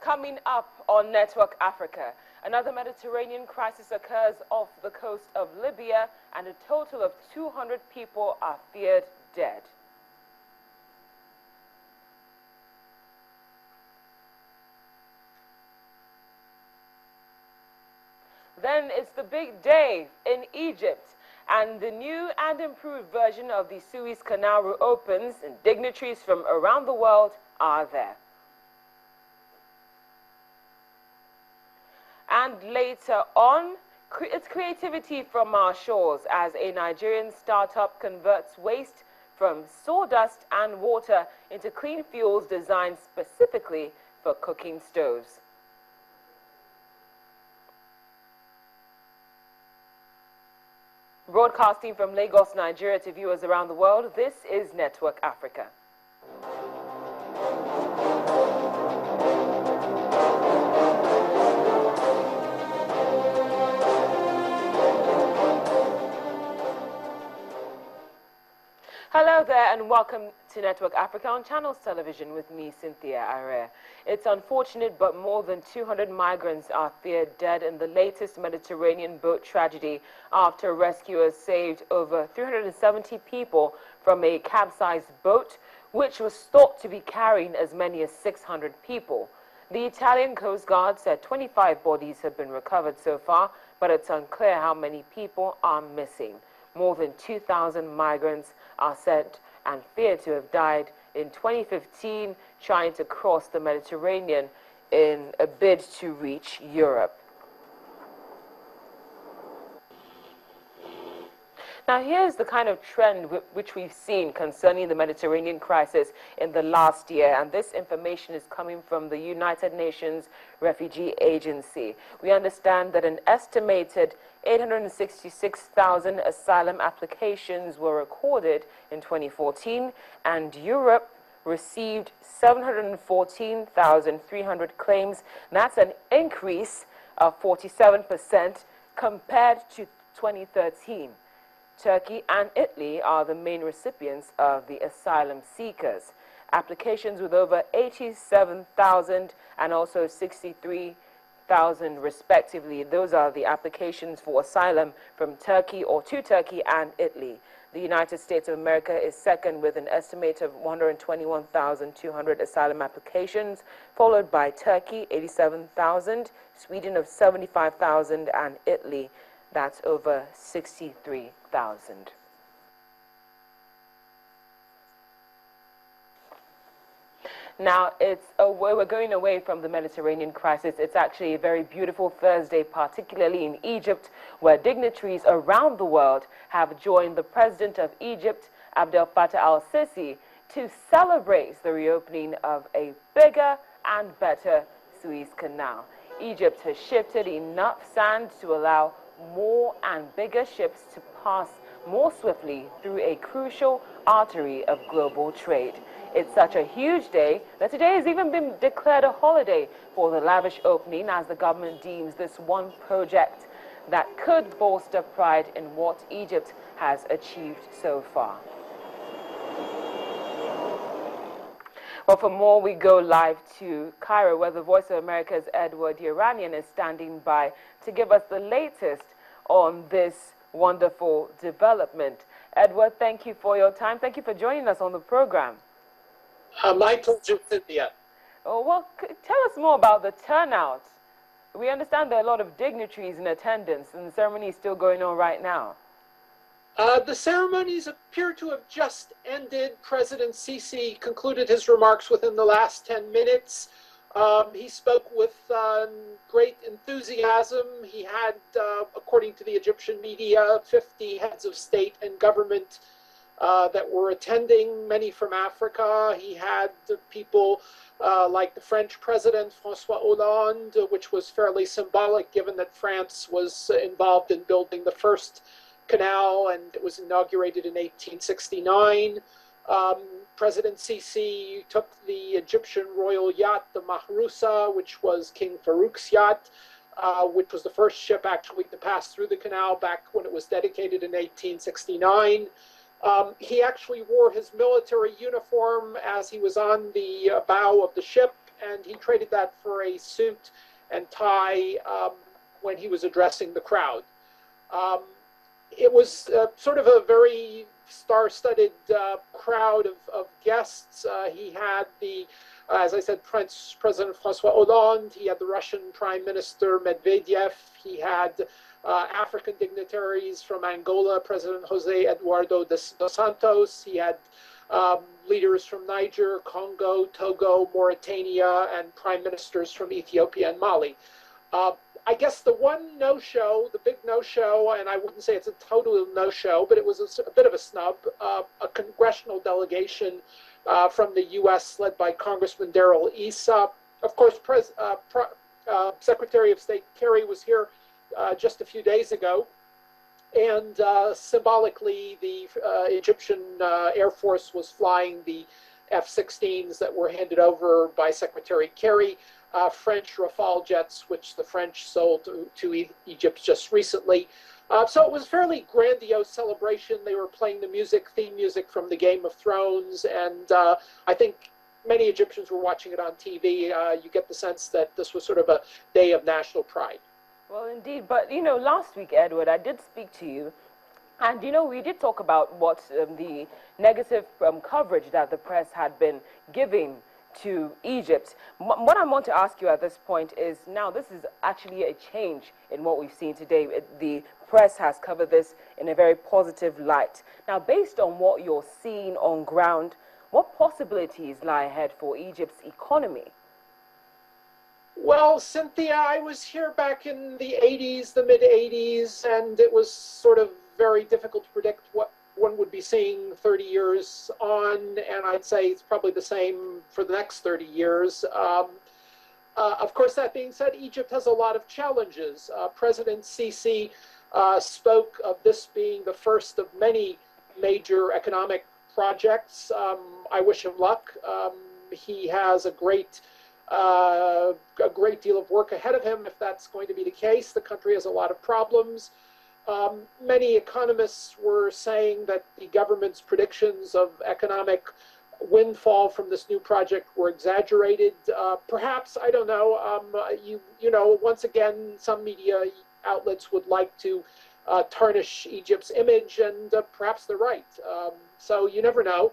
Coming up on Network Africa, another Mediterranean crisis occurs off the coast of Libya, and a total of 200 people are feared dead. Then it's the big day in Egypt, and the new and improved version of the Suez Canal reopens, and dignitaries from around the world are there. And later on, it's creativity from our shores as a Nigerian startup converts waste from sawdust and water into clean fuels designed specifically for cooking stoves. Broadcasting from Lagos, Nigeria to viewers around the world, this is Network Africa. Hello there and welcome to Network Africa on Channels Television with me, Cynthia Are. It's unfortunate, but more than 200 migrants are feared dead in the latest Mediterranean boat tragedy after rescuers saved over 370 people from a capsized boat, which was thought to be carrying as many as 600 people. The Italian Coast Guard said 25 bodies have been recovered so far, but it's unclear how many people are missing. More than 2,000 migrants are said and feared to have died in 2015 trying to cross the Mediterranean in a bid to reach Europe. Now, here's the kind of trend which we've seen concerning the Mediterranean crisis in the last year, and this information is coming from the United Nations Refugee Agency. We understand that an estimated 866,000 asylum applications were recorded in 2014, and Europe received 714,300 claims. That's an increase of 47% compared to 2013. Turkey and Italy are the main recipients of the asylum seekers. Applications with over 87,000 and also 63,000 respectively. Those are the applications for asylum from Turkey or to Turkey and Italy. The United States of America is second with an estimate of 121,200 asylum applications, followed by Turkey, 87,000, Sweden of 75,000, and Italy, that's over 63,000. Now, we're going away from the Mediterranean crisis. It's actually a very beautiful Thursday, particularly in Egypt, where dignitaries around the world have joined the president of Egypt, Abdel Fattah al-Sisi, to celebrate the reopening of a bigger and better Suez Canal. Egypt has shifted enough sand to allow more and bigger ships to pass more swiftly through a crucial artery of global trade. It's such a huge day that today has even been declared a holiday for the lavish opening, as the government deems this one project that could bolster pride in what Egypt has achieved so far. Well, for more, we go live to Cairo, where the Voice of America's Iranian is standing by to give us the latest on this wonderful development. Edward, thank you for your time. Thank you for joining us on the program. My pleasure, Cynthia. Oh, well, tell us more about the turnout. We understand there are a lot of dignitaries in attendance, and the ceremony is still going on right now. The ceremonies appear to have just ended. President Sisi concluded his remarks within the last 10 minutes. He spoke with great enthusiasm. He had, according to the Egyptian media, 50 heads of state and government that were attending, many from Africa. He had people like the French president, François Hollande, which was fairly symbolic given that France was involved in building the first canal, and it was inaugurated in 1869. President Sisi took the Egyptian royal yacht, the Mahrousa, which was King Farouk's yacht, which was the first ship actually to pass through the canal back when it was dedicated in 1869. He actually wore his military uniform as he was on the bow of the ship, and he traded that for a suit and tie when he was addressing the crowd. Um, it was sort of a very star-studded crowd of guests. He had as I said, President Francois Hollande. He had the Russian Prime Minister Medvedev. He had African dignitaries from Angola, President Jose Eduardo dos Santos. He had leaders from Niger, Congo, Togo, Mauritania, and prime ministers from Ethiopia and Mali. I guess the one no-show, the big no-show, and I wouldn't say it's a total no-show, but it was a bit of a snub, a congressional delegation from the U.S. led by Congressman Darrell Issa. Of course, Secretary of State Kerry was here just a few days ago, and symbolically, the Egyptian Air Force was flying the F-16s that were handed over by Secretary Kerry. French Rafale jets, which the French sold to Egypt just recently. So it was a fairly grandiose celebration. They were playing the theme music from the Game of Thrones, and I think many Egyptians were watching it on TV. You get the sense that this was sort of a day of national pride. Well, indeed. But, last week, Edward, I did speak to you, and, we did talk about what the negative coverage that the press had been giving to Egypt. What I want to ask you at this point is, now this is actually a change in what we've seen today. The press has covered this in a very positive light. Now, based on what you're seeing on ground, what possibilities lie ahead for Egypt's economy? Well, Cynthia, I was here back in the 80s, the mid-80s, and it was sort of very difficult to predict what one would be seeing 30 years on, and I'd say it's probably the same for the next 30 years. Of course, that being said, Egypt has a lot of challenges. President Sisi spoke of this being the first of many major economic projects. I wish him luck. He has a great deal of work ahead of him if that's going to be the case. The country has a lot of problems. Many economists were saying that the government's predictions of economic windfall from this new project were exaggerated. Perhaps, I don't know. Once again, some media outlets would like to tarnish Egypt's image, and perhaps they're right. So you never know.